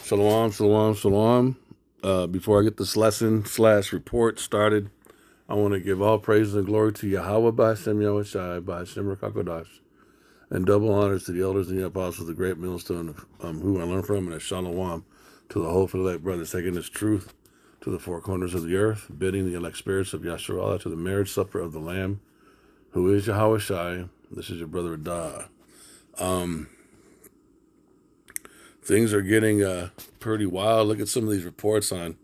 Shalom, shalom, shalom. Before I get this lesson slash report started, I want to give all praise and glory to Yahweh by Shem Yahushai by Shem Rakakodash, and double honors to the elders and the apostles of the great millstone who I learned from, and a shalom to the whole elect brothers taking this truth to the four corners of the earth, bidding the elect spirits of Yahshua to the marriage supper of the Lamb, who is Yahweh Shai. This is your brother Da. Things are getting pretty wild. Look at some of these reports on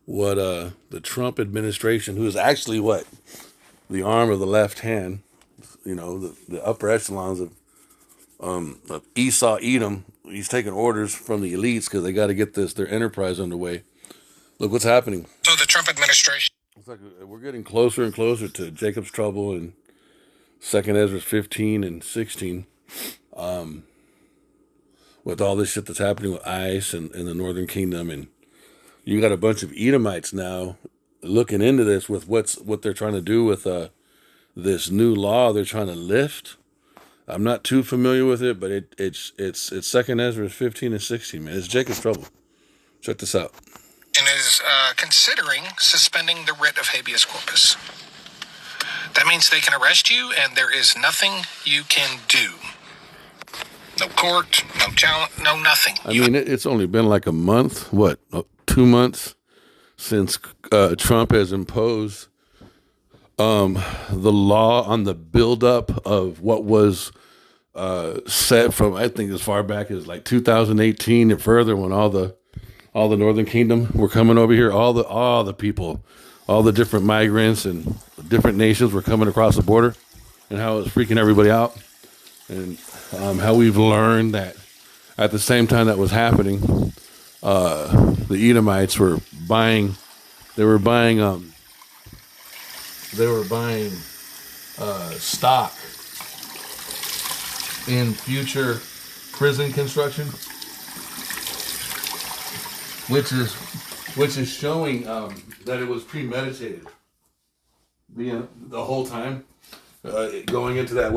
what the Trump administration, who is actually the arm of the left hand, the upper echelons of Esau Edom. He's taking orders from the elites because they got to get their enterprise underway. Look what's happening. So the Trump administration. It's like we're getting closer and closer to Jacob's trouble and Second Ezra 15 and 16. With all this shit that's happening with ICE and the Northern Kingdom, and you got a bunch of Edomites now looking into this with what they're trying to do with this new law they're trying to lift. I'm not too familiar with it, but it's Second Ezra 15 and 16, man. It's Jacob's trouble. Check this out. And is considering suspending the writ of habeas corpus. That means they can arrest you, and there is nothing you can do. No court, no challenge, no nothing. I mean, it's only been like a month, 2 months since Trump has imposed the law on the buildup of what was set from, I think, as far back as like 2018 and further, when all the Northern Kingdom were coming over here, all the people, all the different migrants and different nations were coming across the border, and how it was freaking everybody out, and how we've learned that at the same time that was happening, the Edomites were buying stock in future prison construction, which is showing that it was premeditated the whole time. Going into that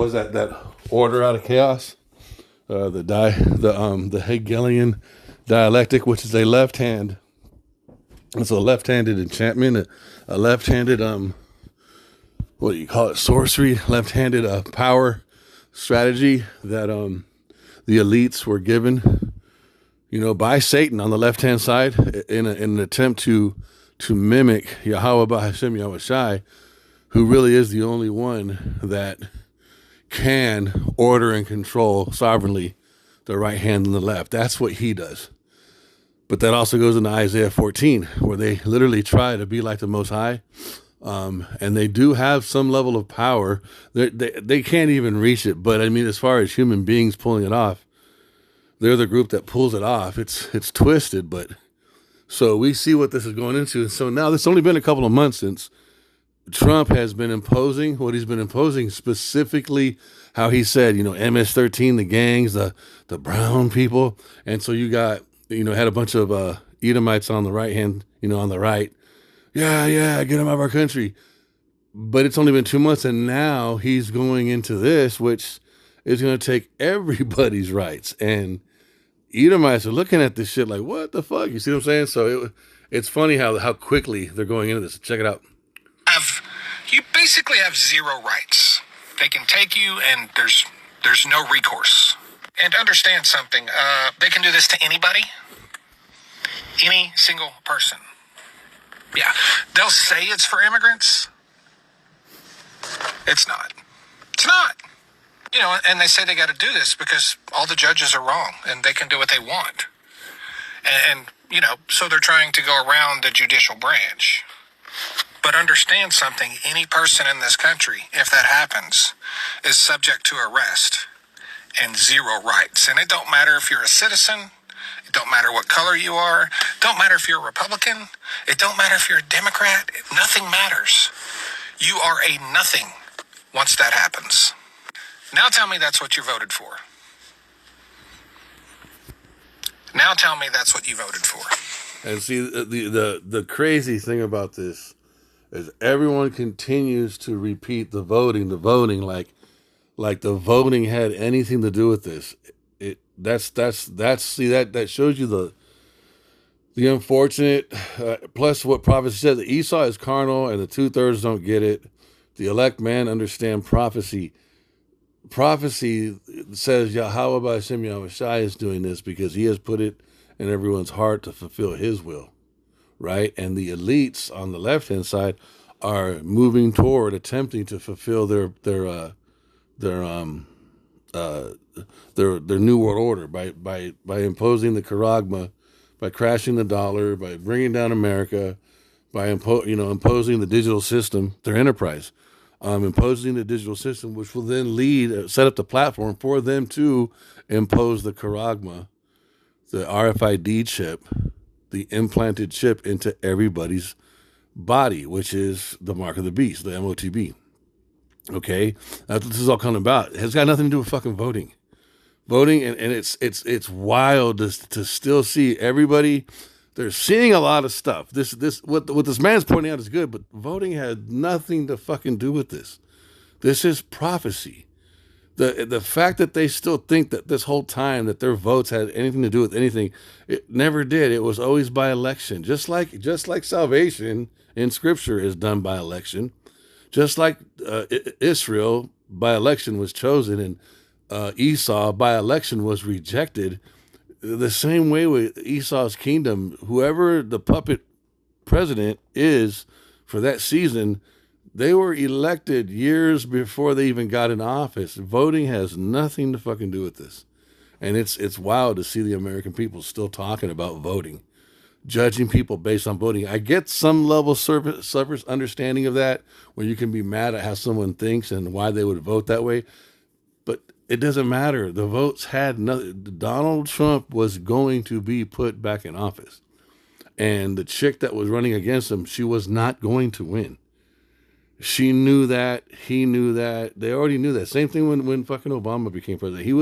order out of chaos, the Hegelian dialectic, which is a left hand. It's a left-handed enchantment, a left-handed what do you call it? Sorcery, left-handed power strategy that the elites were given, by Satan on the left-hand side in an attempt to mimic Yahweh B'Hashem Yahushai, who really is the only one that can order and control sovereignly the right hand and the left. That's what he does. But that also goes into Isaiah 14, where they literally try to be like the Most High. And they do have some level of power. They can't even reach it. But I mean, as far as human beings pulling it off, they're the group that pulls it off. It's twisted, but so we see what this is going into. So now it's only been a couple of months since Trump has been imposing what he's been imposing, specifically how he said, MS-13, the gangs, the brown people. And so you got, had a bunch of Edomites on the right hand, on the right. Yeah, get them out of our country. But it's only been 2 months, and now he's going into this, which is going to take everybody's rights. And Edomites are looking at this shit like, what the fuck? You see what I'm saying? So it's funny how quickly they're going into this. Check it out. You basically have zero rights. They can take you, and there's no recourse. And understand something. They can do this to anybody. Any single person. Yeah. They'll say it's for immigrants. It's not. It's not. And they say they got to do this because all the judges are wrong and they can do what they want. And so they're trying to go around the judicial branch. But understand something. Any person in this country, if that happens, is subject to arrest and zero rights. And it don't matter if you're a citizen. It don't matter what color you are. It don't matter if you're a Republican. It don't matter if you're a Democrat. Nothing matters. You are a nothing once that happens. Now tell me that's what you voted for. Now tell me that's what you voted for. And see, the crazy thing about this is everyone continues to repeat the voting like the voting had anything to do with this. That shows you The unfortunate, plus what prophecy says, that Esau is carnal and the 2/3 don't get it. The elect man understand prophecy. Prophecy says Yahweh by Hashem Yahushai is doing this because he has put it in everyone's heart to fulfill his will, right? And the elites on the left-hand side are moving toward attempting to fulfill their new world order by imposing the charagma, by crashing the dollar, by bringing down America, by imposing the digital system, their enterprise, imposing the digital system, which will then set up the platform for them to impose the charagma, the RFID chip, the implanted chip into everybody's body, which is the mark of the beast, the MOTB. Okay, that's what this is all coming about. It has got nothing to do with fucking voting. And it's wild to still see everybody. They're seeing a lot of stuff. What this man's pointing out is good, but voting had nothing to fucking do with this. This is prophecy. The fact that they still think that this whole time that their votes had anything to do with anything, it never did. It was always by election. Just like salvation in Scripture is done by election. Just like Israel by election was chosen and Esau by election was rejected, the same way with Esau's kingdom, whoever the puppet president is for that season, they were elected years before they even got in office. Voting has nothing to fucking do with this. And it's wild to see the American people still talking about voting, judging people based on voting. I get some level of surface understanding of that, where you can be mad at how someone thinks and why they would vote that way. But it doesn't matter. The votes had nothing. Donald Trump was going to be put back in office. And the chick that was running against him, she was not going to win. She knew that. He knew that. They already knew that. Same thing when fucking Obama became president. He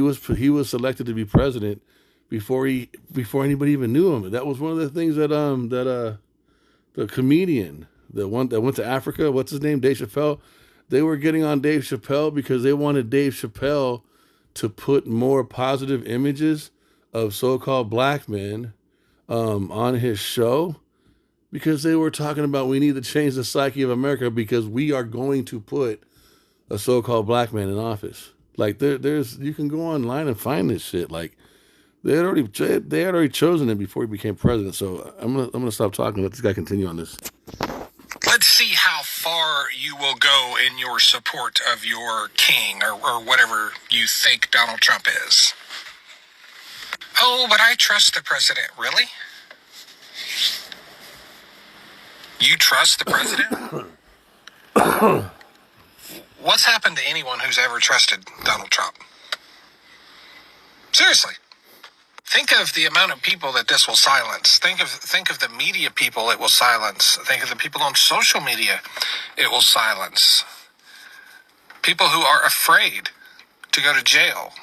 was selected to be president before anybody even knew him. That was one of the things that the comedian, the one that went to Africa, what's his name, Dave Chappelle. They were getting on Dave Chappelle because they wanted Dave Chappelle to put more positive images of so-called black men on his show, because they were talking about we need to change the psyche of America because we are going to put a so-called black man in office. Like there's you can go online and find this shit. Like they had already chosen him before he became president. So I'm gonna stop talking. Let this guy continue on this. Let's see how far you will go in your support of your king or whatever you think Donald Trump is. Oh, but I trust the president. Really? You trust the president? What's happened to anyone who's ever trusted Donald Trump? Seriously. Think of the amount of people that this will silence. Think of the media people it will silence. Think of the people on social media it will silence. People who are afraid to go to jail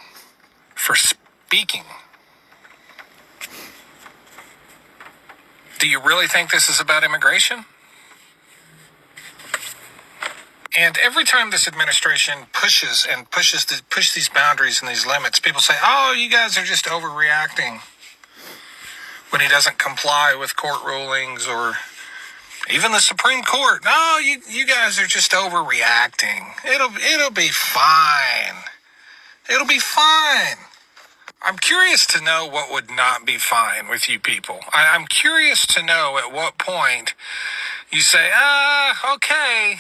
for speaking. Do you really think this is about immigration? And every time this administration pushes these boundaries and these limits, people say, oh, you guys are just overreacting. When he doesn't comply with court rulings or even the Supreme Court. No, you guys are just overreacting. It'll be fine. It'll be fine. I'm curious to know what would not be fine with you people. I'm curious to know at what point you say, okay,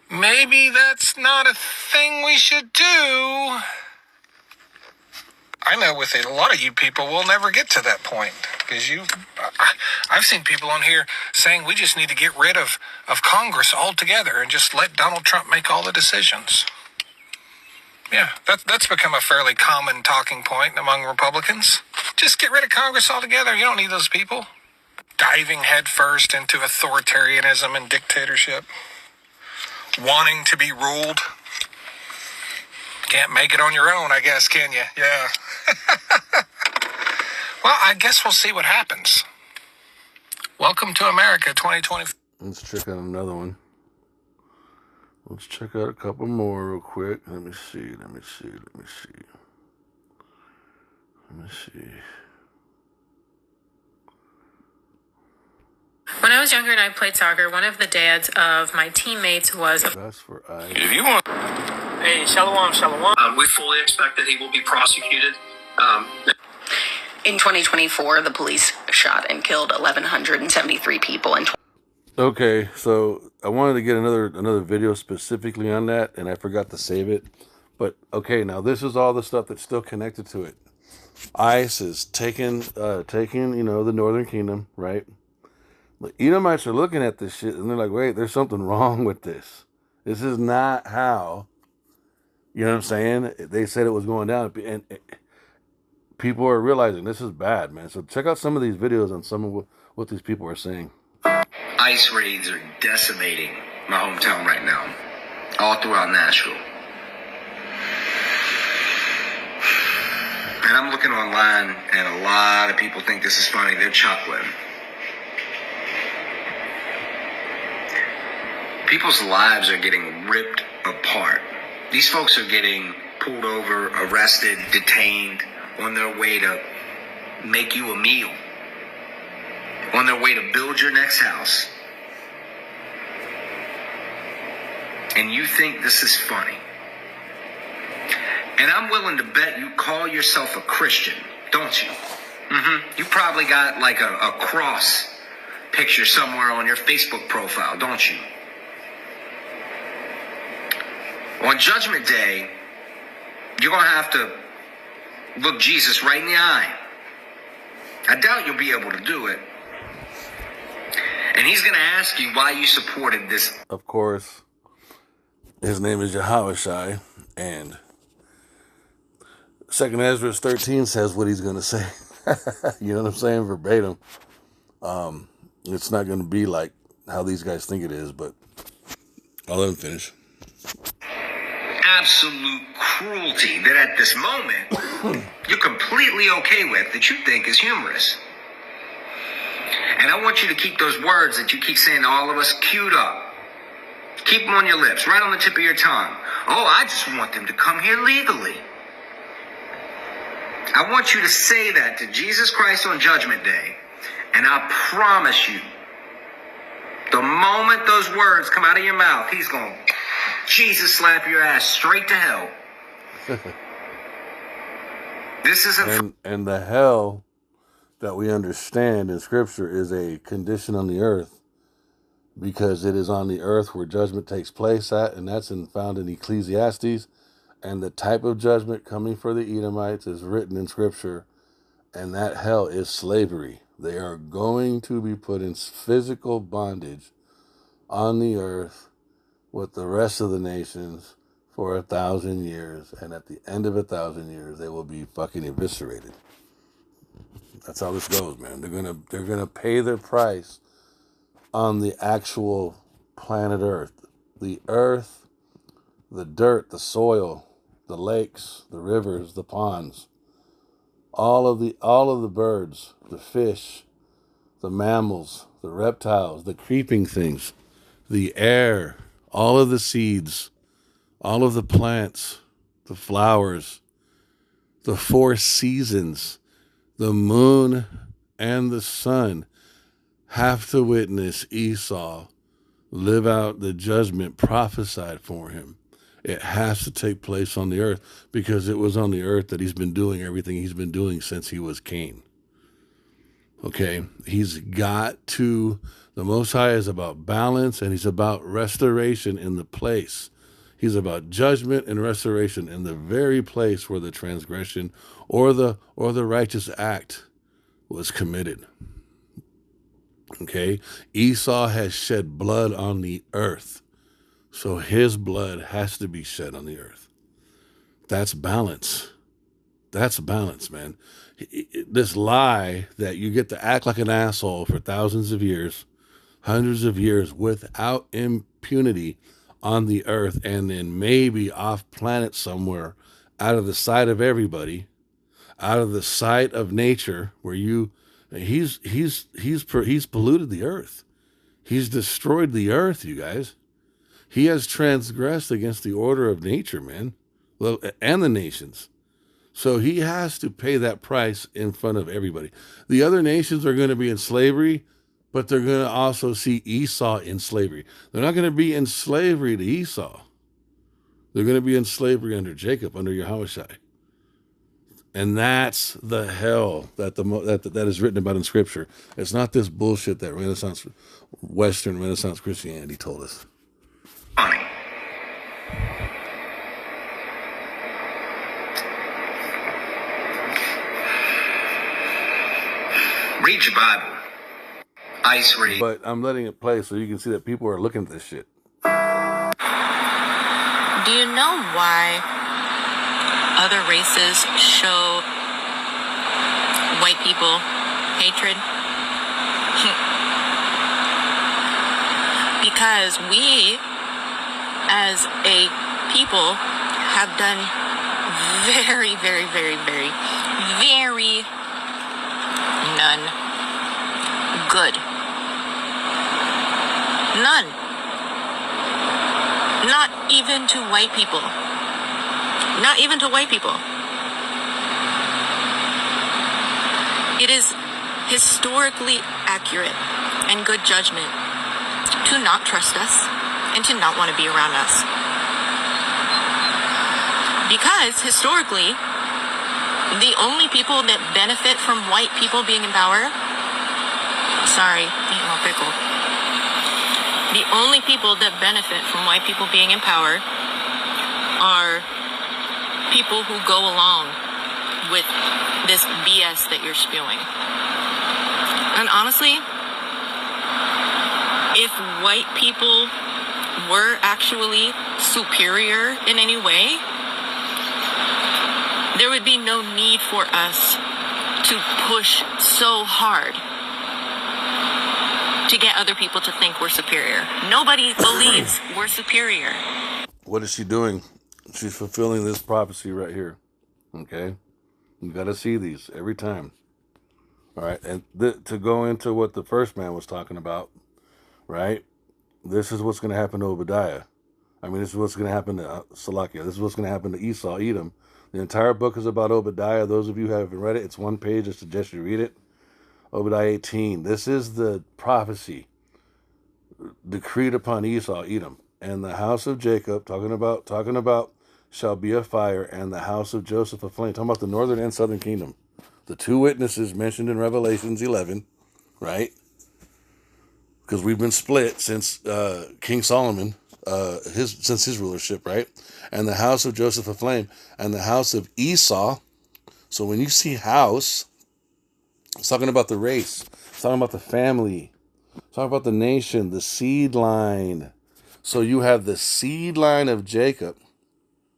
maybe that's not a thing we should do. I know with a lot of you people, we'll never get to that point. Because I've seen people on here saying we just need to get rid of Congress altogether and just let Donald Trump make all the decisions. Yeah, that's become a fairly common talking point among Republicans. Just get rid of Congress altogether. You don't need those people. Diving headfirst into authoritarianism and dictatorship. Wanting to be ruled. Can't make it on your own, I guess, can you? Yeah. Well, I guess we'll see what happens. Welcome to America 2020. Let's check out another one. Let's check out a couple more real quick. Let me see. I was younger and I played soccer, one of the dads of my teammates was a... That's for I. If you want, Hey, shalom, shalom. We fully expect that he will be prosecuted. In 2024, the police shot and killed 1,173 people. Okay, so I wanted to get another video specifically on that, and I forgot to save it. But okay, now this is all the stuff that's still connected to it. ICE is taking the Northern Kingdom, right? The Edomites are looking at this shit and they're like, wait, there's something wrong with this. This is not how, you know what I'm saying? They said it was going down, and people are realizing this is bad, man. So check out some of these videos on some of what these people are saying. ICE raids are decimating my hometown right now, all throughout Nashville. And I'm looking online, and a lot of people think this is funny. They're chuckling. People's lives are getting ripped apart. These folks are getting pulled over, arrested, detained, on their way to make you a meal, on their way to build your next house. And you think this is funny. And I'm willing to bet you call yourself a Christian, don't you? You probably got like a cross picture somewhere on your Facebook profile, don't you? On Judgment Day, you're going to have to look Jesus right in the eye. I doubt you'll be able to do it. And he's going to ask you why you supported this. Of course, his name is Yahushai, and 2 Ezra 13 says what he's going to say. You know what I'm saying? Verbatim. It's not going to be like how these guys think it is, but I'll let him finish. Absolute cruelty that at this moment you're completely okay with, that you think is humorous. And I want you to keep those words that you keep saying to all of us queued up. Keep them on your lips, right on the tip of your tongue. Oh, I just want them to come here legally. I want you to say that to Jesus Christ on Judgment Day. And I promise you, the moment those words come out of your mouth, he's going to Jesus slap your ass straight to hell. This is and the hell that we understand in Scripture is a condition on the earth, because it is on the earth where judgment takes place at, and that's found in Ecclesiastes. And the type of judgment coming for the Edomites is written in Scripture, and that hell is slavery. They are going to be put in physical bondage on the earth with the rest of the nations for 1,000 years, and at the end of 1,000 years, they will be fucking eviscerated. That's how this goes, man. They're gonna pay their price on the actual planet Earth. The earth, the dirt, the soil, the lakes, the rivers, the ponds, all of the birds, the fish, the mammals, the reptiles, the creeping things, the air, all of the seeds, all of the plants, the flowers, the 4 seasons, the moon and the sun have to witness Esau live out the judgment prophesied for him. It has to take place on the earth, because it was on the earth that he's been doing everything he's been doing since he was Cain. Okay, he's got to, the Most High is about balance, and he's about restoration in the place. He's about judgment and restoration in the very place where the transgression or the righteous act was committed. Okay, Esau has shed blood on the earth, so his blood has to be shed on the earth. That's balance. That's balance, man. This lie that you get to act like an asshole for thousands of years, hundreds of years, without impunity on the earth, and then maybe off planet somewhere, out of the sight of everybody, out of the sight of nature, where he's polluted the earth. He's destroyed the earth, you guys. He has transgressed against the order of nature, man, and the nations. So he has to pay that price in front of everybody. The other nations are going to be in slavery, but they're going to also see Esau in slavery. They're not going to be in slavery to Esau. They're going to be in slavery under Jacob, under Yahushua. And that's the hell that that is written about in Scripture. It's not this bullshit that Western Renaissance Christianity told us. Funny. Read your Bible. Ice read. But I'm letting it play so you can see that people are looking at this shit. Do you know why other races show white people hatred? Because we, as a people, have done very, very, very, very, very none good. None. Not even to white people. Not even to white people. It is historically accurate and good judgment to not trust us and to not want to be around us. Because historically, the only people that benefit from white people being in power, sorry, eating my pickle. The only people that benefit from white people being in power are people who go along with this BS that you're spewing. And honestly, if white people were actually superior in any way, there would be no need for us to push so hard to get other people to think we're superior. Nobody believes we're superior. What is she doing? She's fulfilling this prophecy right here. Okay? You got to see these every time. All right? And to go into what the first man was talking about, right? This is what's going to happen to Obadiah. I mean, this is what's going to happen to Salakia. This is what's going to happen to Esau, Edom. The entire book is about Obadiah. Those of you who haven't read it, it's one page. I suggest you read it. Obadiah 18. This is the prophecy decreed upon Esau, Edom, and the house of Jacob, talking about shall be a fire, and the house of Joseph a flame. Talking about the northern and southern kingdom. The two witnesses mentioned in Revelations 11, right? Because we've been split since King Solomon, since his rulership, right? And the house of Joseph a flame, and the house of Esau. So when you see house, it's talking about the race. It's talking about the family. It's talking about the nation, the seed line. So you have the seed line of Jacob,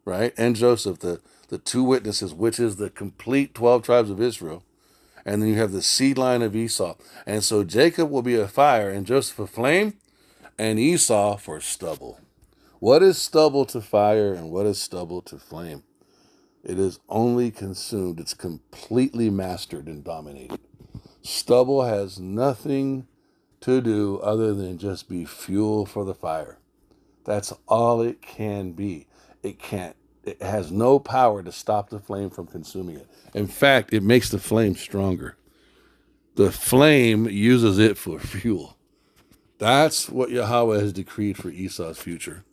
right? And Joseph, the two witnesses, which is the complete 12 tribes of Israel. And then you have the seed line of Esau. And so Jacob will be a fire, and Joseph a flame, and Esau for stubble. What is stubble to fire, and what is stubble to flame? It is only consumed. It's completely mastered and dominated. Stubble has nothing to do other than just be fuel for the fire. That's all it can be. It has no power to stop the flame from consuming it. In fact, it makes the flame stronger. The flame uses it for fuel. That's what Yahweh has decreed for Esau's future.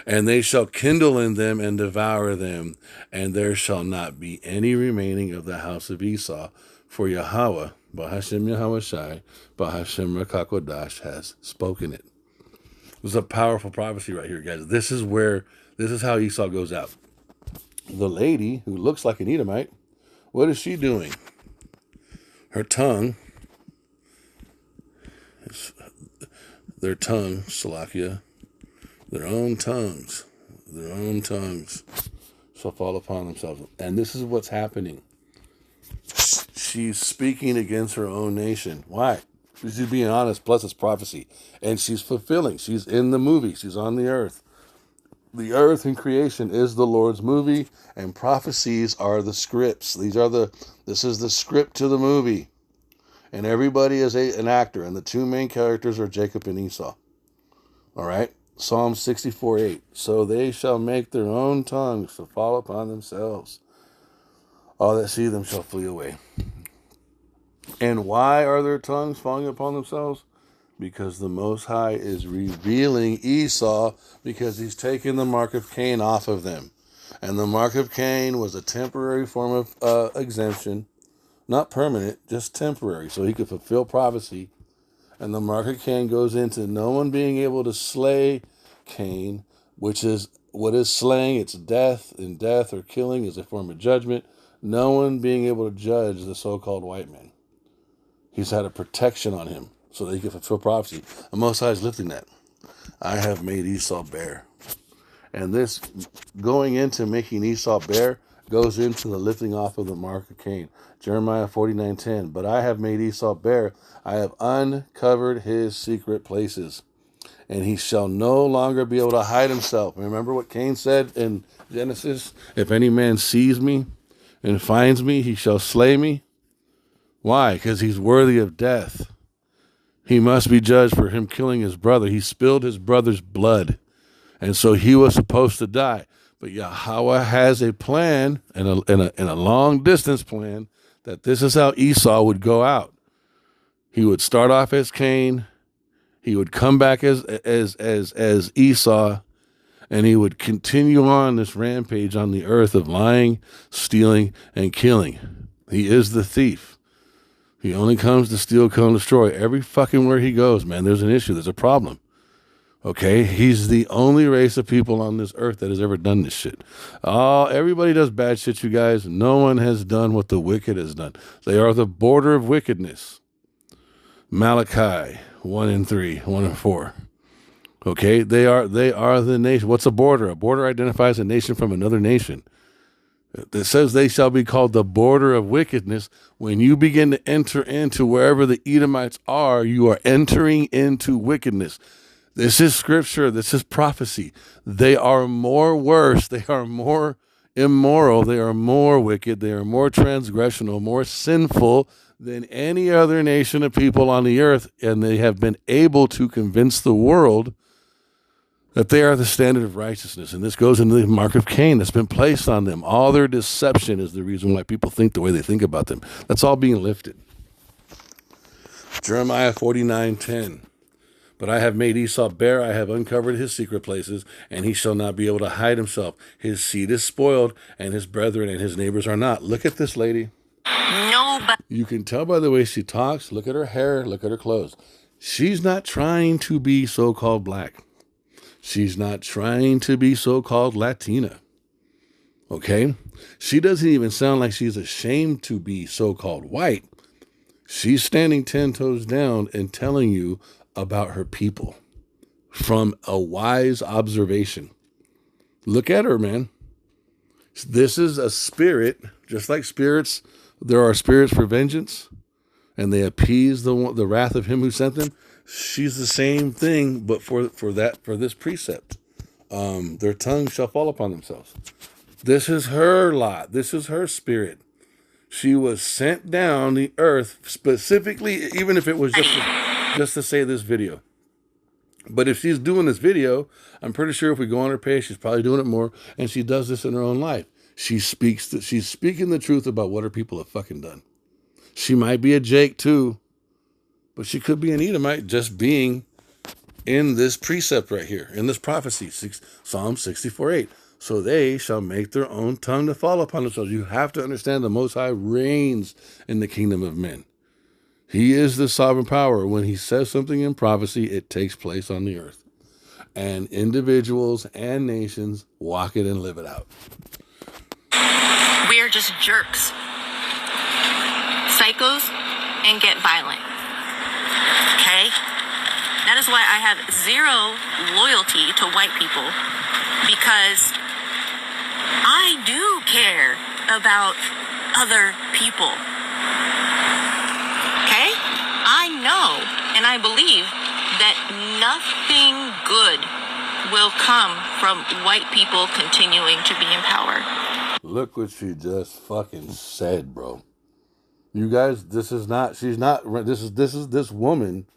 And they shall kindle in them and devour them, and there shall not be any remaining of the house of Esau, for Yahweh, Bahashem Yahawashi, Bahashem Rakakodash, has spoken it. This is a powerful prophecy right here, guys. This is how Esau goes out. The lady who looks like an Edomite, what is she doing? Her tongue, their tongue, Salakia, their own tongues shall fall upon themselves. And this is what's happening. She's speaking against her own nation. Why? She's being honest, plus it's prophecy. And she's fulfilling. She's in the movie. She's on the earth. The earth and creation is the Lord's movie, and prophecies are the scripts. This is the script to the movie. And everybody is an actor, and the two main characters are Jacob and Esau. All right? Psalm 64:8. So they shall make their own tongues to fall upon themselves. All that see them shall flee away. And why are their tongues falling upon themselves? because the Most High is revealing Esau because he's taking the mark of Cain off of them. And the mark of Cain was a temporary form of exemption, not permanent, just temporary, so he could fulfill prophecy. And the mark of Cain goes into no one being able to slay Cain, which is what is slaying. It's death, and death or killing is a form of judgment. No one being able to judge the so-called white man. He's had a protection on him so that he can fulfill prophecy. The Most High is lifting that. I have made Esau bare. And this going into making Esau bare goes into the lifting off of the mark of Cain. Jeremiah 49:10. But I have made Esau bare. I have uncovered his secret places. And he shall no longer be able to hide himself. Remember what Cain said in Genesis? If any man sees me and finds me, he shall slay me. Why? Because he's worthy of death. He must be judged for him killing his brother. He spilled his brother's blood. And so he was supposed to die. But Yahweh has a plan and a long distance plan that this is how Esau would go out. He would start off as Cain. He would come back as Esau, and he would continue on this rampage on the earth of lying, stealing, and killing. He is the thief. He only comes to steal, kill, and destroy. Every fucking where he goes, man, there's an issue. There's a problem. Okay? He's the only race of people on this earth that has ever done this shit. Everybody does bad shit, you guys. No one has done what the wicked has done. They are the border of wickedness. Malachi 1:3, 1:4. Okay? They are the nation. What's a border? A border identifies a nation from another nation. It says they shall be called the border of wickedness. When you begin to enter into wherever the Edomites are, you are entering into wickedness. This is scripture. This is prophecy. They are more worse. They are more immoral. They are more wicked. They are more transgressional, more sinful than any other nation of people on the earth. And they have been able to convince the world that they are the standard of righteousness. And this goes into the mark of Cain that's been placed on them. All their deception is the reason why people think the way they think about them. That's all being lifted. Jeremiah 49:10. But I have made Esau bare, I have uncovered his secret places, and he shall not be able to hide himself. His seed is spoiled, and his brethren and his neighbors are not. Look at this lady. Nobody. You can tell by the way she talks. Look at her hair. Look at her clothes. She's not trying to be so-called black. She's not trying to be so-called Latina. Okay? She doesn't even sound like she's ashamed to be so-called white. She's standing 10 toes down and telling you about her people from a wise observation. Look at her, man. This is a spirit, just like spirits. There are spirits for vengeance, and they appease the wrath of him who sent them. She's the same thing, but for this precept, their tongues shall fall upon themselves. This is her lot. This is her spirit. She was sent down the earth specifically, even if it was just to say this video. But if she's doing this video, I'm pretty sure if we go on her page, she's probably doing it more, and she does this in her own life. She's speaking the truth about what her people have fucking done. She might be a Jake too, but she could be an Edomite just being in this precept right here, in this prophecy, Psalm 64:8. So they shall make their own tongue to fall upon themselves. You have to understand the Most High reigns in the kingdom of men. He is the sovereign power. When he says something in prophecy, it takes place on the earth. And individuals and nations walk it and live it out. We're just jerks, psychos, and get violent. Okay? That is why I have zero loyalty to white people, because I do care about other people. Okay? I know and I believe that nothing good will come from white people continuing to be in power. Look what she just fucking said, bro. You guys, this woman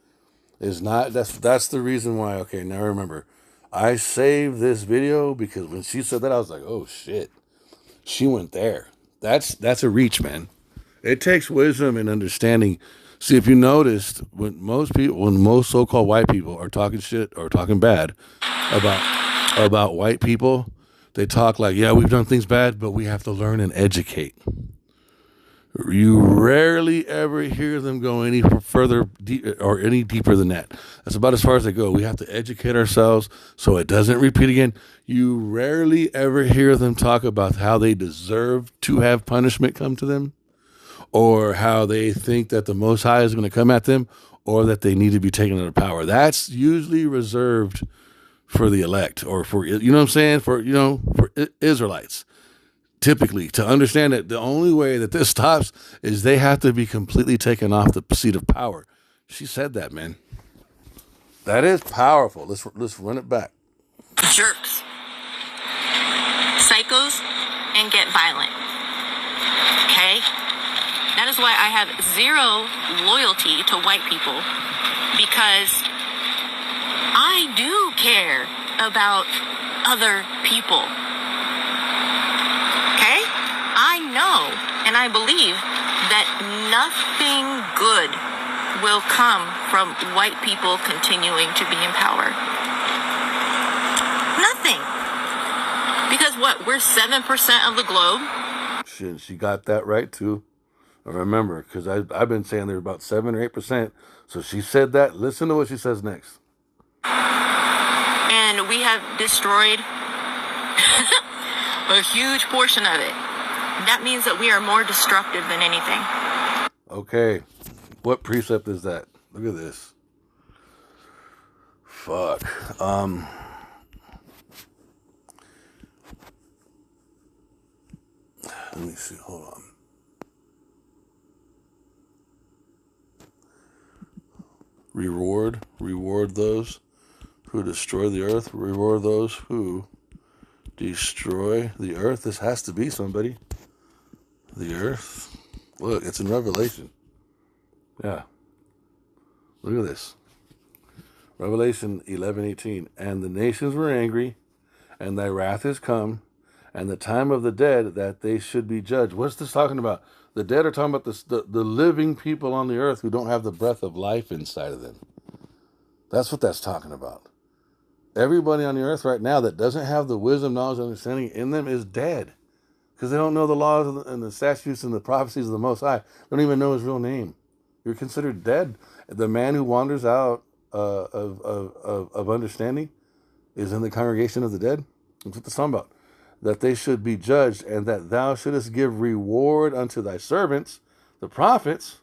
is not, that's the reason why. Okay, now remember, I saved this video because when she said that, I was like, oh shit, she went there. That's a reach, man. It takes wisdom and understanding. See, if you noticed, when most so-called white people are talking shit or talking bad about white people, they talk like, yeah, we've done things bad, but we have to learn and educate. You rarely ever hear them go any further or any deeper than that. That's about as far as they go. We have to educate ourselves so it doesn't repeat again. You rarely ever hear them talk about how they deserve to have punishment come to them, or how they think that the Most High is going to come at them, or that they need to be taken out of power. That's usually reserved for the elect, or for, you know what I'm saying, for Israelites. Typically, to understand that the only way that this stops is they have to be completely taken off the seat of power. She said that, man. That is powerful. Let's run it back. Jerks, psychos, and get violent. Okay? That is why I have zero loyalty to white people, because I do care about other people. Okay? I know and I believe that nothing good will come from white people continuing to be in power. Nothing. Because what? We're 7% of the globe. She got that right too. I remember, because I've been saying they're about 7 or 8%. So she said that. Listen to what she says next. And we have destroyed a huge portion of it. That means that we are more destructive than anything. Okay. What precept is that? Look at this. Fuck. Let me see. Hold on. Reward those who destroy the earth. Reward those who destroy the earth. This has to be somebody. The earth. Look, it's in Revelation. Yeah. Look at this. Revelation 11:18. And the nations were angry, and thy wrath is come, and the time of the dead that they should be judged. What's this talking about? The dead are talking about the living people on the earth who don't have the breath of life inside of them. That's what that's talking about. Everybody on the earth right now that doesn't have the wisdom, knowledge, and understanding in them is dead. Because they don't know the laws and the statutes and the prophecies of the Most High. They don't even know his real name. You're considered dead. The man who wanders out of understanding is in the congregation of the dead. That's what it's talking about. That they should be judged, and that thou shouldest give reward unto thy servants, the prophets,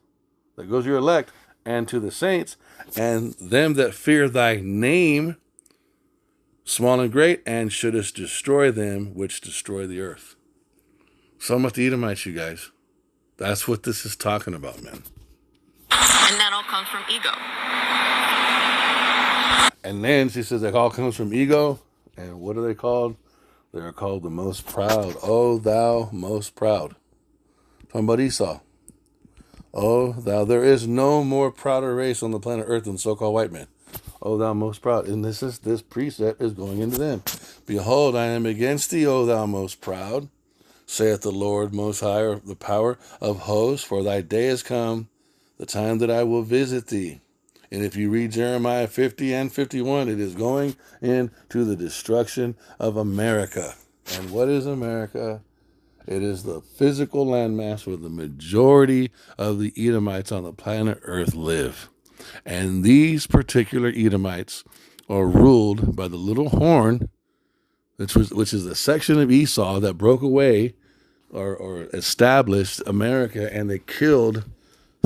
that goes your elect, and to the saints, and them that fear thy name, small and great, and shouldest destroy them which destroy the earth. So much the Edomites, you guys. That's what this is talking about, man. And that all comes from ego. And then she says that all comes from ego. And what are they called? They're called the most proud. Oh, thou most proud. Talking about Esau. Oh, thou, there is no more prouder race on the planet Earth than so-called white men. Oh, thou most proud. And this precept is going into them. Behold, I am against thee, O thou most proud, saith the Lord most high, or the power of hosts, for thy day is come, the time that I will visit thee. And if you read Jeremiah 50 and 51, it is going into the destruction of America. And what is America? It is the physical landmass where the majority of the Edomites on the planet Earth live. And these particular Edomites are ruled by the little horn, which is the section of Esau that broke away or established America, and they killed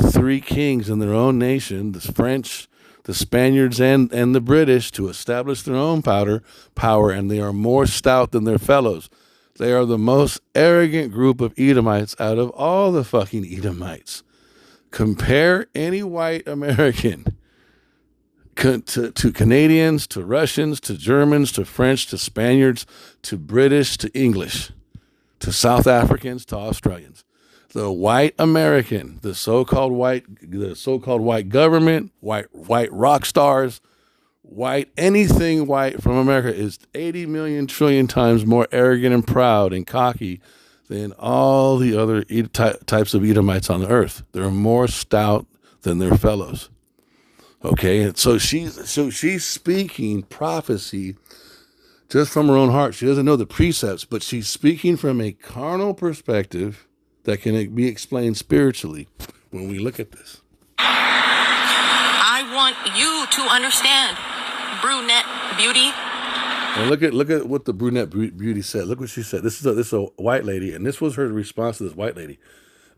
3 kings in their own nation, the French, the Spaniards, and the British, to establish their own power, and they are more stout than their fellows. They are the most arrogant group of Edomites out of all the fucking Edomites. Compare any white American to Canadians, to Russians, to Germans, to French, to Spaniards, to British, to English, to South Africans, to Australians. The white American, the so-called white government, white rock stars, anything white from America is 80 million trillion times more arrogant and proud and cocky than all the other types of Edomites on the earth. They're more stout than their fellows. Okay, and so she's speaking prophecy just from her own heart. She doesn't know the precepts, but she's speaking from a carnal perspective that can be explained spiritually when we look at this. I want you to understand, brunette beauty. And look at what the brunette beauty said. Look what she said. This is a white lady, and this was her response to this white lady.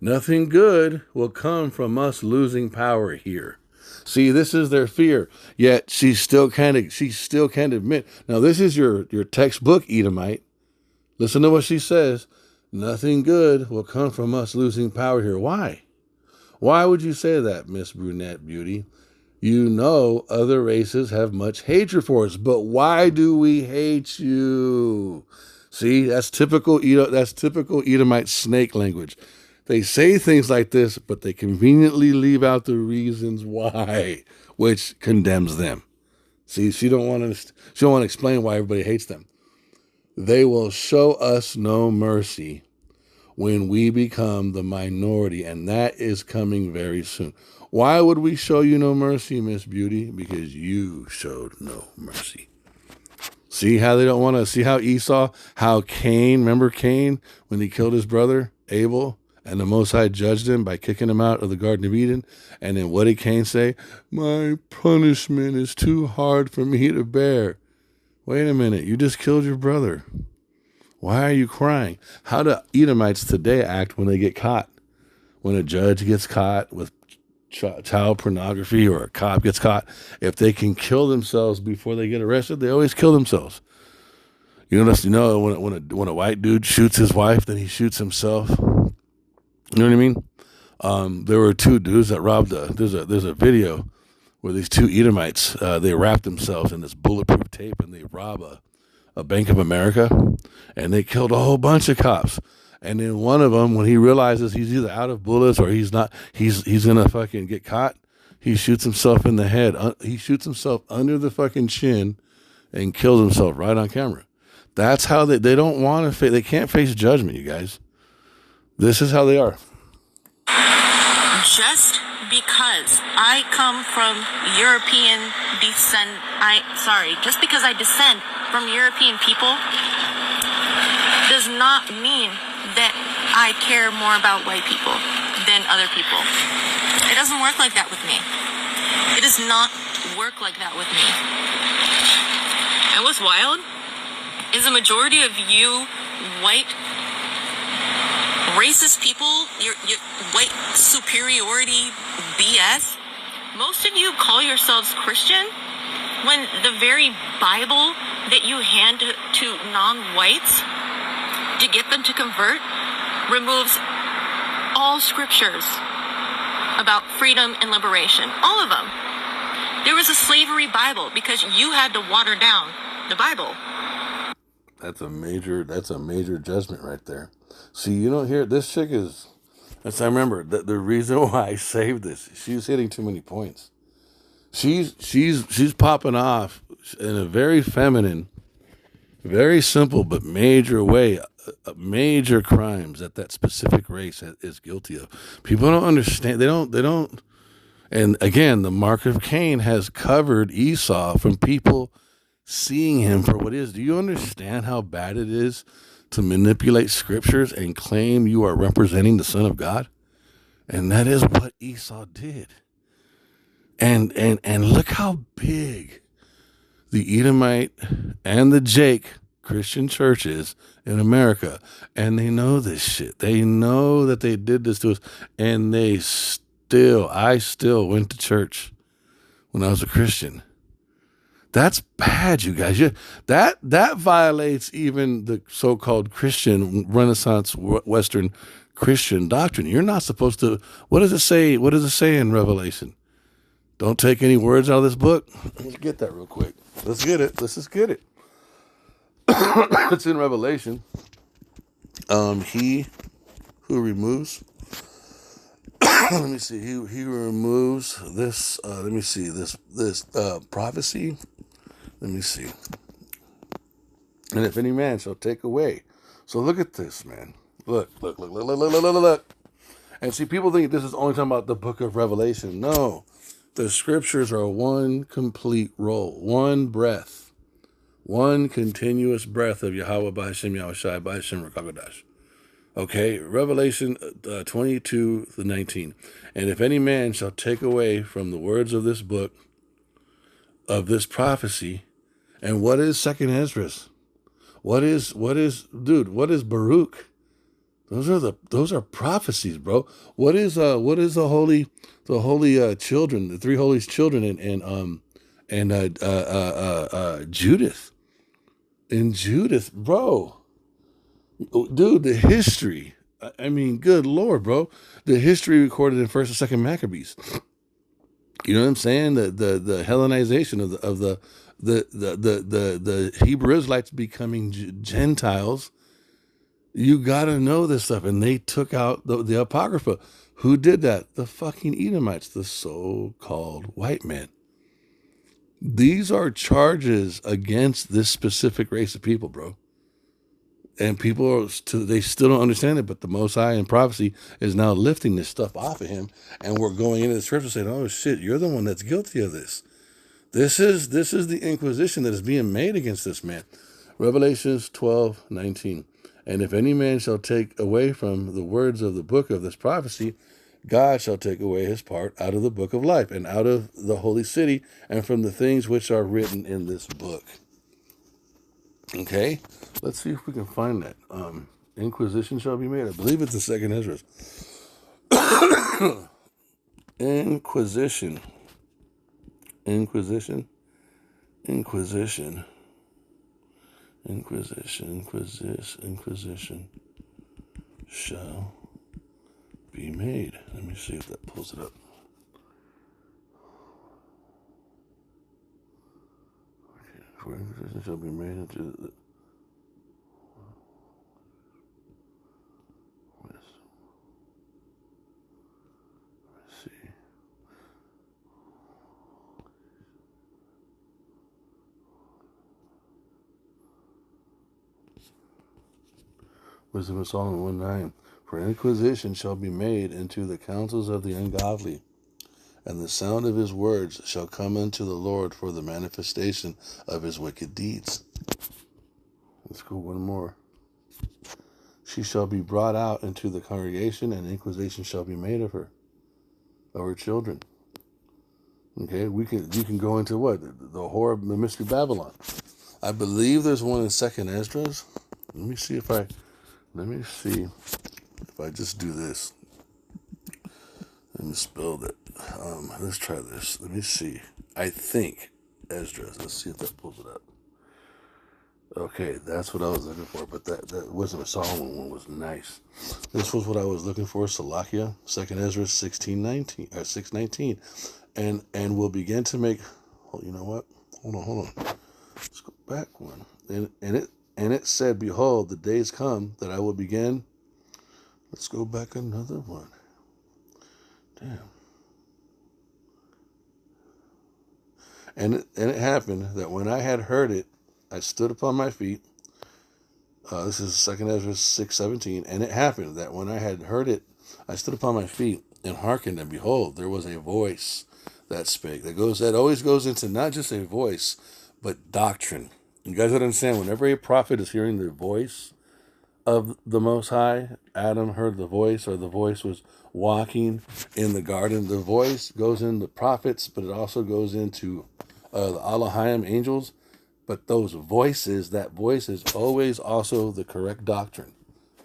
Nothing good will come from us losing power here. See, this is their fear. Yet she still can't admit. Now, this is your textbook Edomite. Listen to what she says. Nothing good will come from us losing power here. Why? Why would you say that, Miss Brunette Beauty? You know other races have much hatred for us, but why do we hate you? See, that's typical Edomite snake language. They say things like this, but they conveniently leave out the reasons why, which condemns them. See, she don't want to explain why everybody hates them. They will show us no mercy when we become the minority, and that is coming very soon. Why would we show you no mercy, Miss Beauty? Because you showed no mercy. See how they don't want to see how Esau, how Cain, remember Cain when he killed his brother Abel? And the Most High judged him by kicking him out of the Garden of Eden. And then what did Cain say? My punishment is too hard for me to bear. Wait a minute, you just killed your brother. Why are you crying? How do Edomites today act when they get caught? When a judge gets caught with child pornography or a cop gets caught, if they can kill themselves before they get arrested, they always kill themselves. You know, when a white dude shoots his wife, then he shoots himself. You know what I mean? There were two dudes that robbed there's a video where these two Edomites, they wrapped themselves in this bulletproof tape and they rob a Bank of America, and they killed a whole bunch of cops. And then one of them, when he realizes he's either out of bullets or he's gonna fucking get caught, he shoots himself in the head. He shoots himself under the fucking chin and kills himself right on camera. That's how they don't want to they can't face judgment, you guys. This is how they are. Just because I come from European descent, just because I descend from European people does not mean that I care more about white people than other people. It doesn't work like that with me. It does not work like that with me. And what's wild is the majority of you white racist people, your white superiority BS, most of you call yourselves Christian when the very Bible that you hand to non-whites to get them to convert removes all scriptures about freedom and liberation. All of them. There was a slavery Bible because you had to water down the Bible. That's a major judgment right there. See, you don't hear this chick is. I remember that the reason why I saved this. She's hitting too many points. She's popping off in a very feminine, very simple but major way. Major crimes that specific race is guilty of. People don't understand. They don't. And again, the mark of Cain has covered Esau from people seeing him for what he is. Do you understand how bad it is to manipulate scriptures and claim you are representing the Son of God? And that is what Esau did. And look how big the Edomite and the Jake Christian churches in America, and they know this shit. They know that they did this to us, and I still went to church when I was a Christian. That's bad, you guys. That violates even the so-called Christian Renaissance Western Christian doctrine. You're not supposed to. What does it say? What does it say in Revelation? Don't take any words out of this book. Let's get that real quick. Let's get it. Let's just get it. It's in Revelation. He who removes. Let me see. He removes this. Let me see this prophecy. Let me see. And if any man shall take away. So look at this, man. Look. And see, people think this is only talking about the book of Revelation. No, the scriptures are one complete roll, one breath, one continuous breath of Yahweh by Hashem Yahushai by Hashem Rakagodash. Okay, Revelation 22:19. And if any man shall take away from the words of this book, of this prophecy, and what is Second Esdras? What is Baruch? Those are prophecies, bro. What is the holy children, the three holy children, and Judith, in Judith, bro. Dude, the history. I mean, good Lord, bro. The history recorded in First and Second Maccabees. You know what I'm saying? The Hellenization of the Hebrew Israelites becoming Gentiles. You gotta know this stuff. And they took out the Apocrypha. Who did that? The fucking Edomites, the so-called white men. These are charges against this specific race of people, bro. And people they still don't understand it, but the Most High in prophecy is now lifting this stuff off of him, and we're going into the scripture saying, "Oh shit, you're the one that's guilty of this. This is the inquisition that is being made against this man." Revelations 12:19. And if any man shall take away from the words of the book of this prophecy, God shall take away his part out of the book of life, and out of the holy city, and from the things which are written in this book. Okay, let's see if we can find that. Inquisition shall be made. I believe it's the Second Esdras. Inquisition shall be made. Let me see if that pulls it up. Okay, for inquisition shall be made into the... Let's see. Wisdom of Solomon 1:9. For inquisition shall be made into the counsels of the ungodly, and the sound of his words shall come unto the Lord for the manifestation of his wicked deeds. Let's go one more. She shall be brought out into the congregation, and inquisition shall be made of her children. Okay, you can go into what? The horror of the mystery Babylon. I believe there's one in Second Esdras. Let me see if I just do this. Let me spell that. Let's try this. Let me see. I think Esdras. Let's see if that pulls it up. Okay, that's what I was looking for. But that Wisdom of Solomon one was nice. This was what I was looking for. Salakia, Second Esdras 6:19, and we'll begin to make. Oh, you know what? Hold on. Let's go back one. And it said, "Behold, the days come that I will begin." Let's go back another one. Damn. And it happened that when I had heard it, I stood upon my feet. This is 2 Ezra 6:17. And it happened that when I had heard it, I stood upon my feet and hearkened, and behold, there was a voice that spake. That always goes into not just a voice, but doctrine. You guys understand, whenever a prophet is hearing the voice of the Most High, Adam heard the voice, or the voice was walking in the garden. The voice goes in the prophets, but it also goes into the Elohim angels. But those voices, that voice is always also the correct doctrine.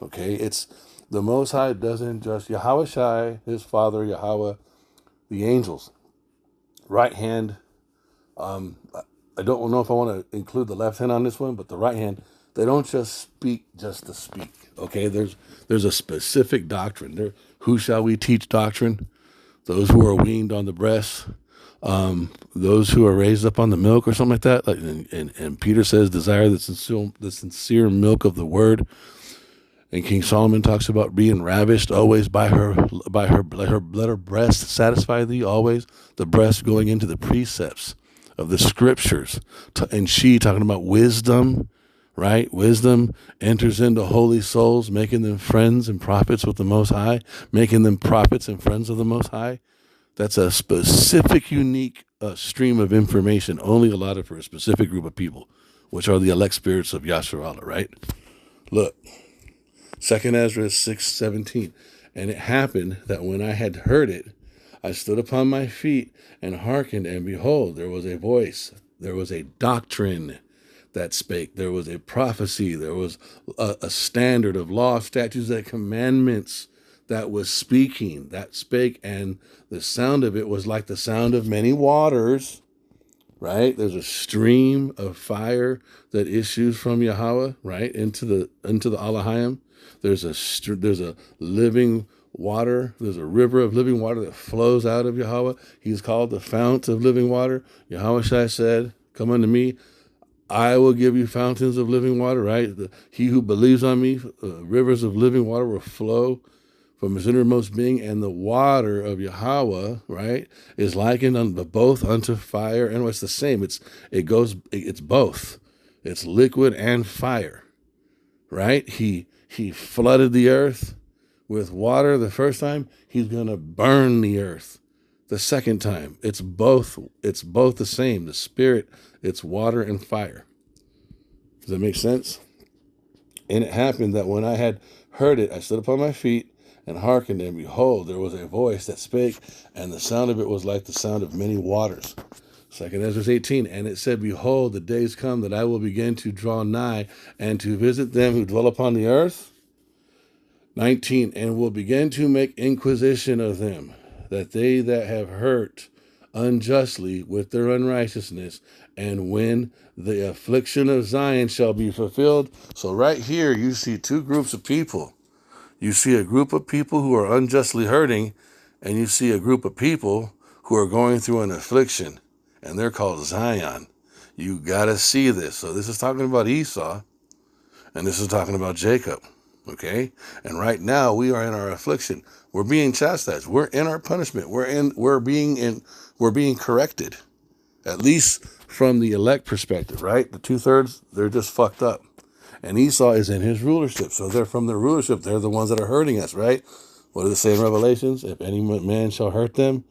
Okay, it's the Most High doesn't just Yahweh Shai, his father Yahweh, the angels, right hand. I don't know if I want to include the left hand on this one, but the right hand, they don't just speak just to speak. Okay, there's a specific doctrine. Who shall we teach doctrine? Those who are weaned on the breast, those who are raised up on the milk or something like that. And Peter says, desire the sincere milk of the word. And King Solomon talks about being ravished always by her breast satisfy thee always. The breast going into the precepts of the scriptures, and she talking about wisdom, right? Wisdom enters into holy souls, making them friends and prophets with the Most High, making them prophets and friends of the Most High. That's a specific, unique stream of information only allotted for a specific group of people, which are the elect spirits of Yasharallah, right? Look, 2 Ezra 6:17. And it happened that when I had heard it, I stood upon my feet and hearkened, and behold, there was a voice, there was a doctrine that spake, there was a prophecy, there was a standard of law, statutes, and commandments that was speaking, that spake, and the sound of it was like the sound of many waters, right? There's a stream of fire that issues from Yahweh, right, into the Alahayim. There's a living water. There's a river of living water that flows out of Yahweh. He's called the fount of living water. Yahweh Shai said, "Come unto me, I will give you fountains of living water." Right? He who believes on me, rivers of living water will flow from his innermost being, and the water of Yahweh, right, is likened both unto fire, and it's the same. It's both. It's liquid and fire, right? He flooded the earth with water the first time. He's gonna burn the earth the second time. It's both the same. The Spirit, it's water and fire. Does that make sense? And it happened that when I had heard it, I stood upon my feet and hearkened, and behold, there was a voice that spake, and the sound of it was like the sound of many waters. 2 Ezra 18, and it said, "Behold, the days come that I will begin to draw nigh and to visit them who dwell upon the earth." 19, and will begin to make inquisition of them, that they that have hurt unjustly with their unrighteousness, and when the affliction of Zion shall be fulfilled. So right here, you see two groups of people. You see a group of people who are unjustly hurting, and you see a group of people who are going through an affliction, and they're called Zion. You got to see this. So this is talking about Esau, and this is talking about Jacob, okay? And right now we are in our affliction. We're being chastised. We're in our punishment. We're being corrected, at least from the elect perspective, right? The 2/3, they're just fucked up. And Esau is in his rulership. So they're from their rulership. They're the ones that are hurting us, right? What does it say in Revelations? If any man shall hurt them,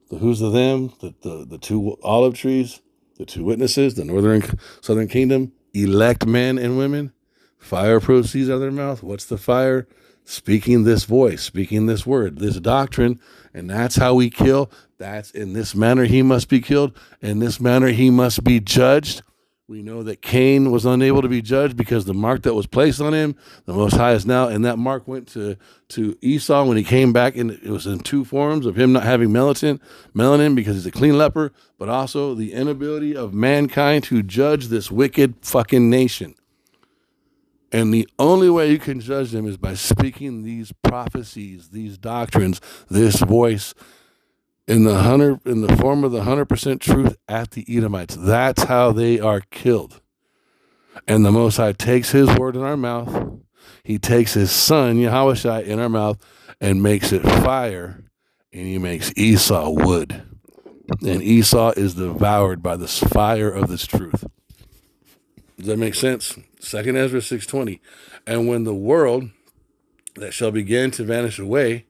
who's the them? The two olive trees, the two witnesses, the northern, southern kingdom, elect men and women. Fire proceeds out of their mouth. What's the fire? Speaking this voice, speaking this word, this doctrine. And that's how we kill. That's in this manner he must be killed. In this manner he must be judged. We know that Cain was unable to be judged because the mark that was placed on him, the Most High is now, and that mark went to Esau when he came back, and it was in two forms of him not having melanin because he's a clean leper, but also the inability of mankind to judge this wicked fucking nation. And the only way you can judge them is by speaking these prophecies, these doctrines, this voice, in the form of the 100% truth at the Edomites. That's how they are killed. And the Most High takes his word in our mouth. He takes his son, Yahweh Shai, in our mouth and makes it fire. And he makes Esau wood. And Esau is devoured by the fire of this truth. Does that make sense? 2 Ezra 6:20. And when the world that shall begin to vanish away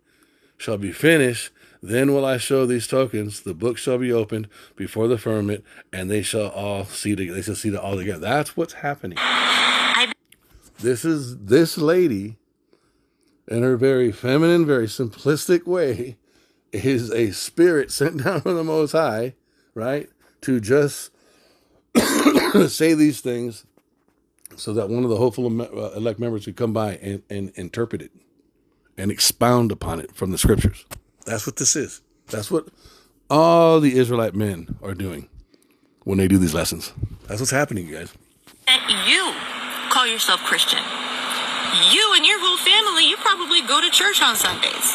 shall be finished, then will I show these tokens. The book shall be opened before the firmament, and they shall all see together. They shall see it all together. That's what's happening. This lady, in her very feminine, very simplistic way, is a spirit sent down from the Most High, right, to just say these things so that one of the hopeful elect members could come by and interpret it and expound upon it from the scriptures. That's what this is. That's what all the Israelite men are doing when they do these lessons. That's what's happening, you guys. You call yourself Christian. You and your whole family, you probably go to church on Sundays.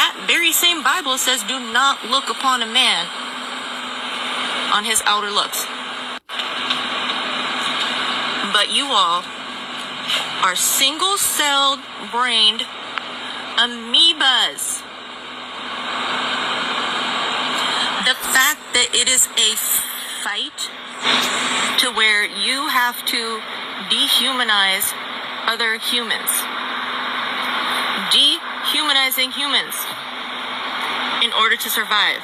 That very same Bible says, do not look upon a man on his outer looks. But you all are single-celled brained amoebas. The fact that it is a fight to to where you have to dehumanize other humans. Dehumanizing humans in order to survive.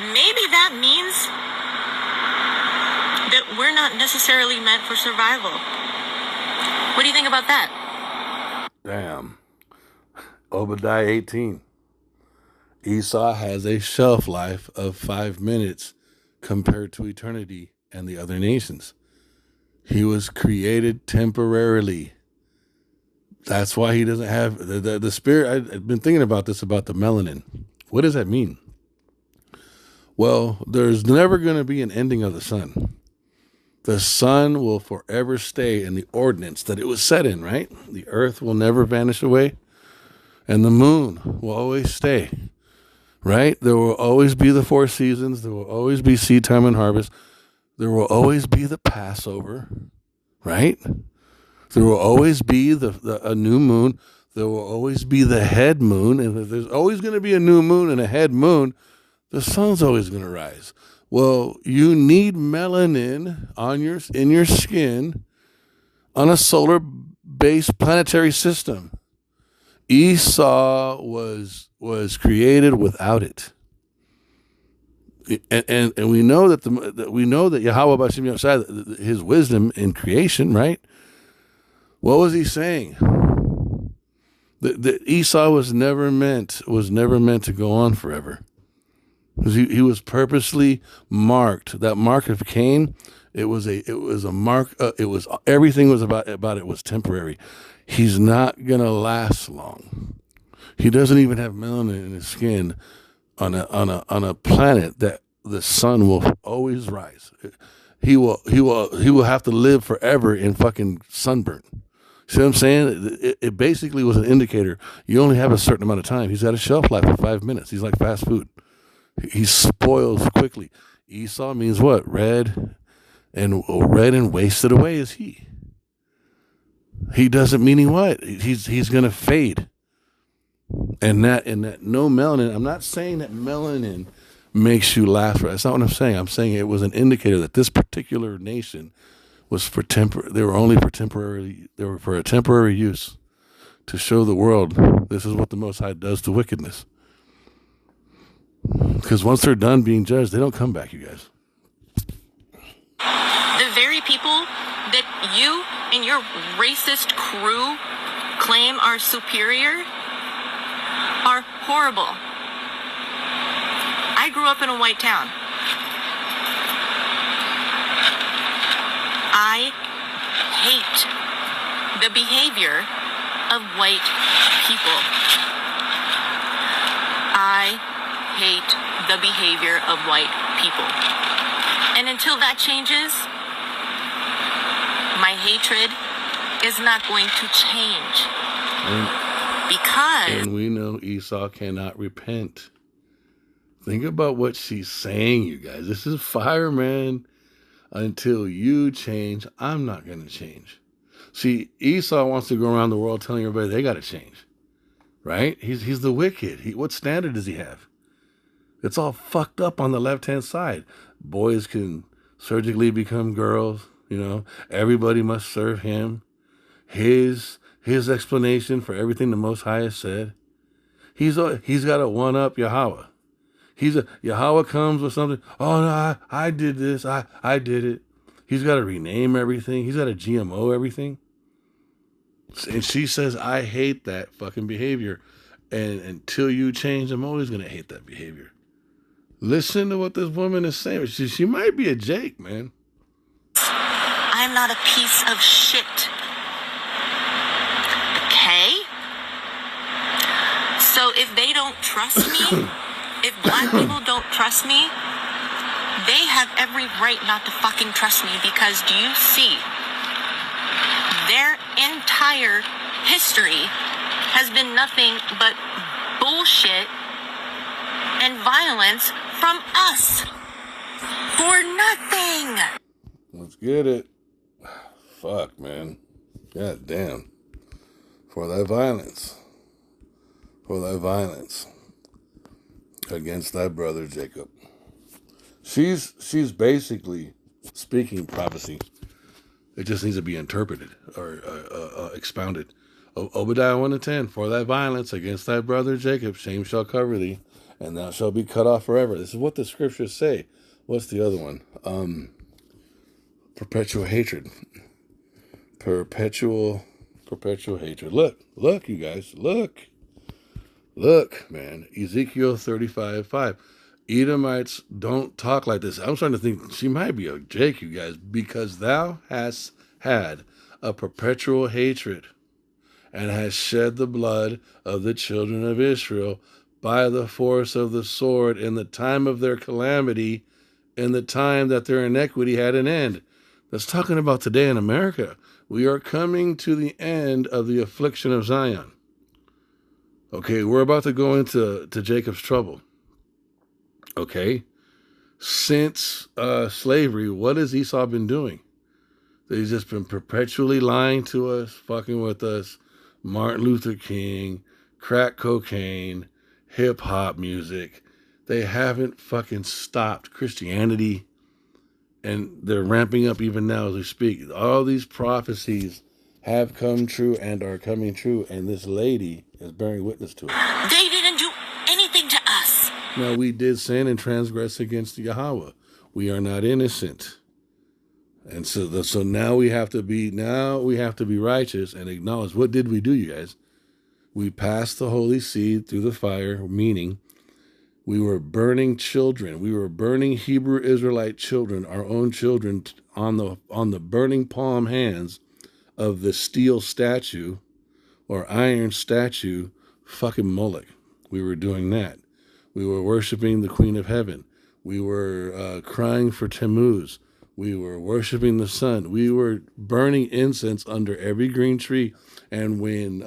Maybe that means that we're not necessarily meant for survival. What do you think about that? Damn. Obadiah 18. Esau has a shelf life of 5 minutes compared to eternity and the other nations. He was created temporarily. That's why he doesn't have the spirit. I've been thinking about this, about the melanin. What does that mean? Well, there's never going to be an ending of the sun. The sun will forever stay in the ordinance that it was set in, right? The earth will never vanish away. And the moon will always stay, right? There will always be the 4 seasons. There will always be seed time and harvest. There will always be the Passover, right? There will always be a new moon. There will always be the head moon. And if there's always going to be a new moon and a head moon, the sun's always going to rise. Well, you need melanin in your skin on a solar-based planetary system. Esau was created without it. And we know that Yahweh B'Shem Yosai, his wisdom in creation, right? What was he saying? That Esau was never meant to go on forever. He was purposely marked. That mark of Cain, it was a mark. It was everything was about it was temporary. He's not gonna last long. He doesn't even have melanin in his skin on a planet that the sun will always rise. He will have to live forever in fucking sunburn. See what I'm saying? It basically was an indicator. You only have a certain amount of time. He's got a shelf life of 5 minutes. He's like fast food. He spoils quickly. Esau means what? Red and wasted away is he. He doesn't mean what? He's gonna fade. And that no melanin. I'm not saying that melanin makes you last forever. That's not what I'm saying. I'm saying it was an indicator that this particular nation was for they were only for temporary. They were for a temporary use to show the world this is what the Most High does to wickedness. Because once they're done being judged, they don't come back, you guys. The very people that you and your racist crew claim are superior are horrible. I grew up in a white town. I hate the behavior of white people. I hate the behavior of white people. And until that changes, my hatred is not going to change. And we know Esau cannot repent. Think about what she's saying, you guys. This is fire, man. Until you change, I'm not going to change. See, Esau wants to go around the world telling everybody they got to change. Right? He's the wicked. What standard does he have? It's all fucked up on the left-hand side. Boys can surgically become girls. Everybody must serve him. His explanation for everything the Most High has said. He's got to one-up Yahweh. Yahweh comes with something. Oh no, I did this. I did it. He's got to rename everything. He's got to GMO everything. And she says, I hate that fucking behavior. And until you change, I'm always going to hate that behavior. Listen to what this woman is saying. She might be a Jake, man. I'm not a piece of shit. Okay? So if they don't trust me, if black people don't trust me, they have every right not to fucking trust me, because do you see? Their entire history has been nothing but bullshit and violence from us for nothing. Let's get it. Fuck, man. God damn. For that violence. For that violence against thy brother Jacob. She's basically speaking prophecy. It just needs to be interpreted or expounded. Obadiah 1:10, for thy violence against thy brother Jacob, shame shall cover thee, and thou shalt be cut off forever. This is what the scriptures say. What's the other one? Perpetual hatred. Perpetual hatred. Look, you guys, look, man. Ezekiel 35:5. Edomites don't talk like this. I'm starting to think she might be a Jake, you guys, because thou hast had a perpetual hatred and hast shed the blood of the children of Israel by the force of the sword in the time of their calamity, in the time that their iniquity had an end. That's talking about today in America. We are coming to the end of the affliction of Zion. Okay, we're about to go into Jacob's trouble. Okay, since slavery, what has Esau been doing? He's just been perpetually lying to us, fucking with us. Martin Luther King, crack cocaine, hip hop music. They haven't fucking stopped Christianity, and they're ramping up even now as we speak. All these prophecies have come true and are coming true, and this lady is bearing witness to it. They didn't do anything to us. Now, we did sin and transgress against Yahweh. We are not innocent. And so now we have to be righteous and acknowledge, what did we do, you guys? We passed the holy seed through the fire, meaning we were burning children. We were burning Hebrew Israelite children, our own children, on the burning palm hands of the steel statue or iron statue, fucking Moloch. We were doing that. We were worshiping the Queen of Heaven. We were crying for Tammuz. We were worshiping the sun. We were burning incense under every green tree. And when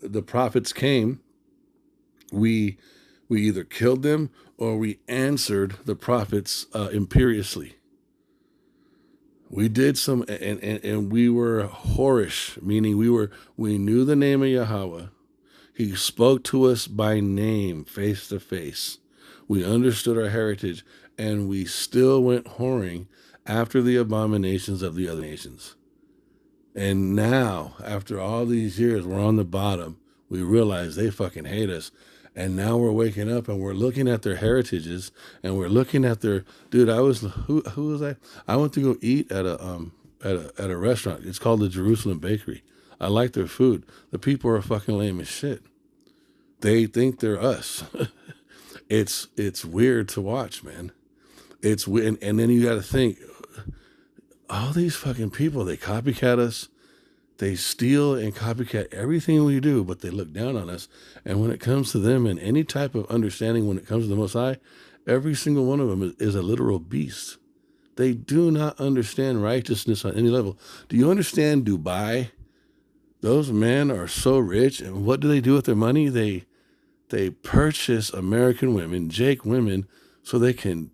the prophets came, we either killed them or we answered the prophets imperiously. We did some, and we were whorish, meaning we knew the name of Yahweh. He spoke to us by name, face to face. We understood our heritage, and we still went whoring after the abominations of the other nations. And now, after all these years, we're on the bottom. We realize they fucking hate us. And now we're waking up and we're looking at their heritages and we're looking at their, dude, who was I? I went to go eat at a restaurant. It's called the Jerusalem Bakery. I like their food. The people are fucking lame as shit. They think they're us. It's weird to watch, man. It's weird. And then you got to think, all these fucking people, they copycat us. They steal and copycat everything we do, but they look down on us. And when it comes to them and any type of understanding, when it comes to the Most High, every single one of them is a literal beast. They do not understand righteousness on any level. Do you understand Dubai? Those men are so rich, and what do they do with their money? They purchase American women, Jake women, so they can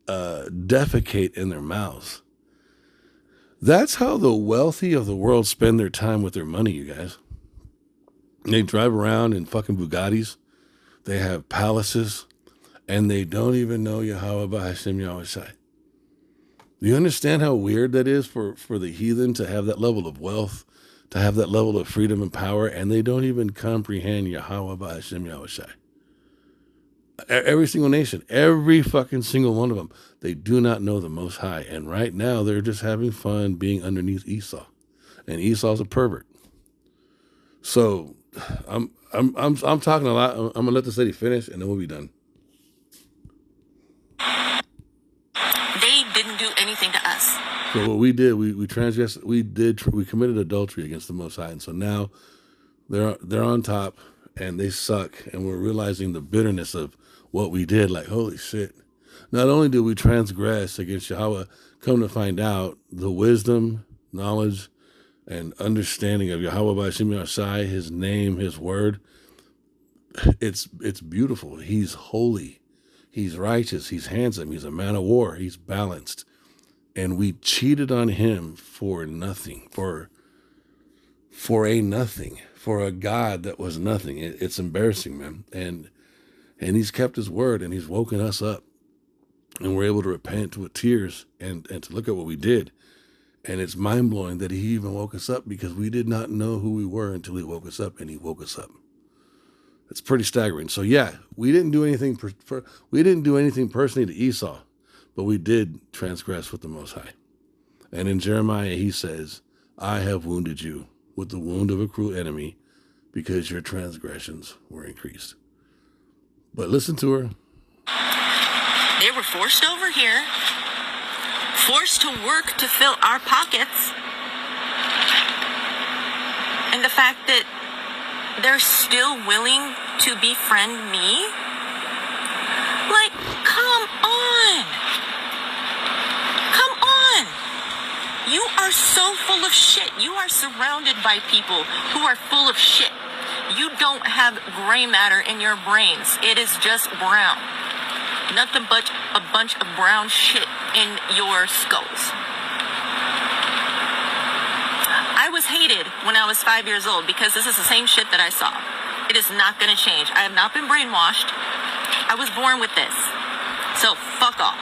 defecate in their mouths. That's how the wealthy of the world spend their time with their money, you guys. They drive around in fucking Bugattis. They have palaces, and they don't even know Yahweh B'Hashem Yahushai. Do you understand how weird that is for the heathen to have that level of wealth, to have that level of freedom and power, and they don't even comprehend Yahweh B'Hashem Yahushai? Every single nation, every fucking single one of them, they do not know the Most High. And right now, they're just having fun being underneath Esau, and Esau's a pervert. So, I'm talking a lot. I'm gonna let this lady finish, and then we'll be done. They didn't do anything to us. So what we did, we transgressed. We committed adultery against the Most High, and so now they're on top, and they suck, and we're realizing the bitterness of what we did. Like, holy shit. Not only did we transgress against Yahweh, come to find out the wisdom, knowledge, and understanding of Yahweh B'Hashem Yahushai, his name, his word, it's beautiful. He's holy. He's righteous. He's handsome. He's a man of war. He's balanced. And we cheated on him for nothing, for a nothing, for a God that was nothing. It's embarrassing, man. And he's kept his word, and he's woken us up. And we're able to repent with tears and to look at what we did. And it's mind-blowing that he even woke us up, because we did not know who we were until he woke us up, and he woke us up. It's pretty staggering. So yeah, we didn't do anything personally to Esau, but we did transgress with the Most High. And in Jeremiah, he says, I have wounded you with the wound of a cruel enemy, because your transgressions were increased. But listen to her. They were forced over here, forced to work to fill our pockets. And the fact that they're still willing to befriend me? Like, come on. Come on. You are so full of shit. You are surrounded by people who are full of shit. You don't have gray matter in your brains. It is just brown. Nothing but a bunch of brown shit in your skulls. I was hated when I was 5 years old because this is the same shit that I saw. It is not going to change. I have not been brainwashed. I was born with this. So fuck off.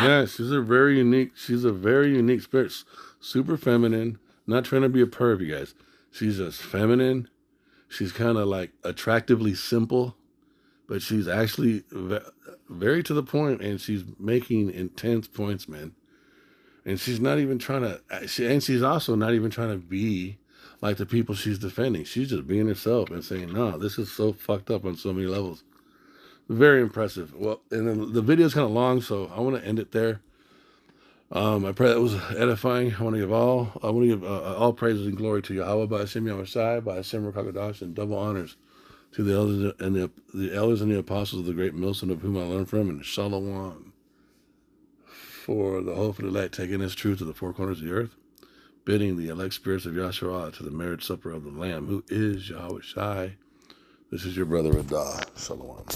Yeah, she's a very unique spirit. Super feminine. Not trying to be a perv, you guys. She's just feminine. She's kind of like attractively simple, but she's actually very to the point, and she's making intense points, man. And she's not even trying to, and she's also not even trying to be like the people she's defending. She's just being herself and saying, no, this is so fucked up on so many levels. Very impressive. Well, and then the video is kind of long, so I want to end it there. I pray that was edifying. I want to give all praises and glory to Yahweh, by Hashem Yahushai, by Hashem Rakadash, and double honors to the elders and the apostles of the great millstone, of whom I learned from, and Shalom, for the hope of the elect, taking this truth to the four corners of the earth, bidding the elect spirits of Yahshua to the marriage supper of the Lamb, who is Yahushai. This is your brother Adah. Shalom.